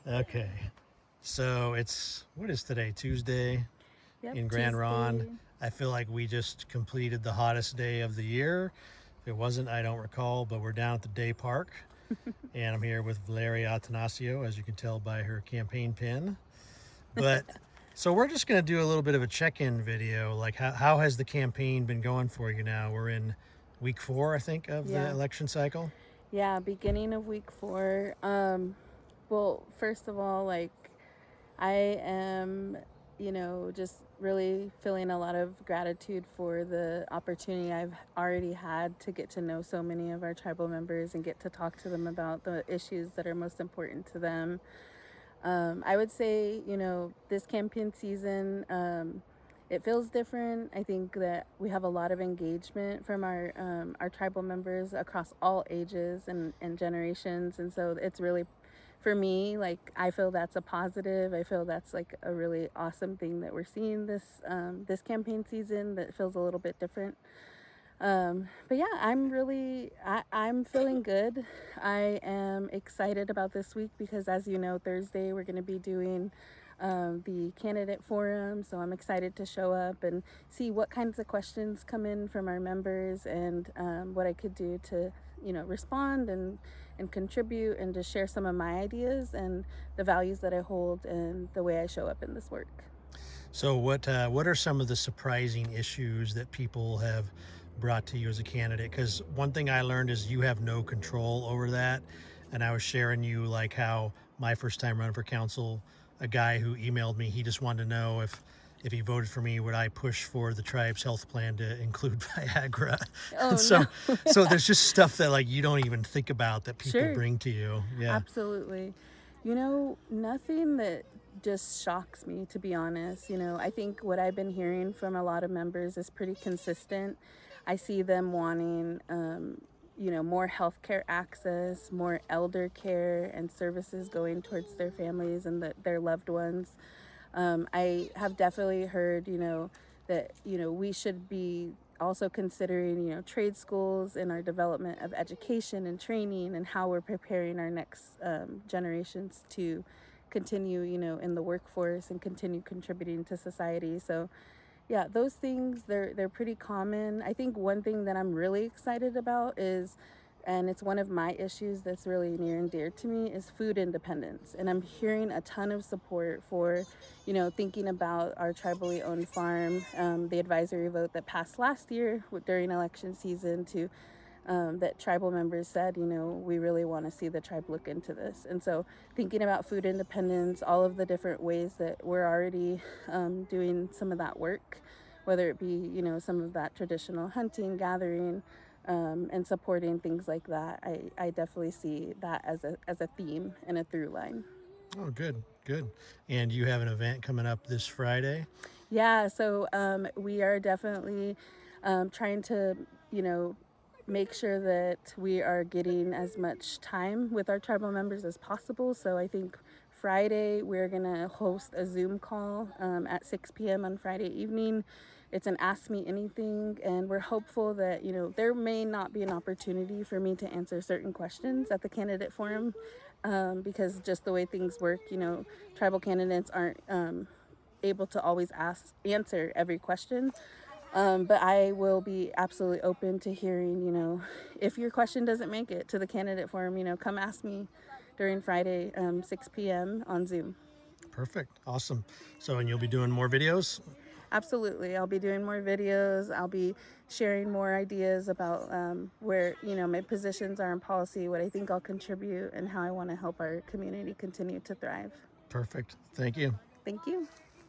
Okay. So what is today? Tuesday Yep, in Grand Ronde. Tuesday. I feel like we just completed the hottest day of the year. If it wasn't, I don't recall, but we're down at the day park. And I'm here with Valeria Atanacio, as you can tell by her campaign pin. But so we're just going to do a little bit of a check-in video. Like how has the campaign been going for you now? We're in week 4, I think, of the Yeah. election cycle. Yeah, beginning of week 4. Well, first of all, like I am, just really feeling a lot of gratitude for the opportunity I've already had to get to know so many of our tribal members and get to talk to them about the issues that are most important to them. I would say, this campaign season, it feels different. I think that we have a lot of engagement from our tribal members across all ages and generations, and so it's really, for me, like I feel that's a positive. I feel that's like a really awesome thing that we're seeing this campaign season that feels a little bit different. But yeah, I'm feeling good. I am excited about this week because, as you know, Thursday we're going to be doing the candidate forum. So I'm excited to show up and see what kinds of questions come in from our members and what I could do to, respond and contribute and just share some of my ideas and the values that I hold and the way I show up in this work. So what are some of the surprising issues that people have brought to you as a candidate? Because one thing I learned is you have no control over that. And I was sharing you like how my first time running for council, a guy who emailed me, he just wanted to know if he voted for me, would I push for the tribe's health plan to include Viagra? And Oh, so no. so there's just stuff that like you don't even think about that people Sure. bring to you. Yeah. Absolutely. Nothing that just shocks me, to be honest. I think what I've been hearing from a lot of members is pretty consistent. I see them wanting, more healthcare access, more elder care and services going towards their families and their loved ones. I have definitely heard, that, we should be also considering, trade schools in our development of education and training and how we're preparing our next generations to continue, in the workforce and continue contributing to society. So yeah, those things, they're pretty common. I think one thing that I'm really excited about is, and it's one of my issues that's really near and dear to me, is food independence. And I'm hearing a ton of support for, thinking about our tribally owned farm, the advisory vote that passed last year during election season to that tribal members said, we really want to see the tribe look into this. And so thinking about food independence, all of the different ways that we're already doing some of that work, whether it be, some of that traditional hunting, gathering, and supporting things like that, I definitely see that as a theme and a through line. Oh, good, good. And you have an event coming up this Friday. Yeah, so we are definitely trying to, you know, make sure that we are getting as much time with our tribal members as possible. So I think Friday we're gonna host a Zoom call at 6 p.m. on Friday evening. It's an Ask Me Anything, and we're hopeful that, there may not be an opportunity for me to answer certain questions at the candidate forum because just the way things work, tribal candidates aren't able to always answer every question. But I will be absolutely open to hearing, if your question doesn't make it to the candidate forum, come ask me during Friday, 6 p.m. on Zoom. Perfect. Awesome. So, and you'll be doing more videos? Absolutely. I'll be doing more videos. I'll be sharing more ideas about where, my positions are in policy, what I think I'll contribute, and how I want to help our community continue to thrive. Perfect. Thank you. Thank you.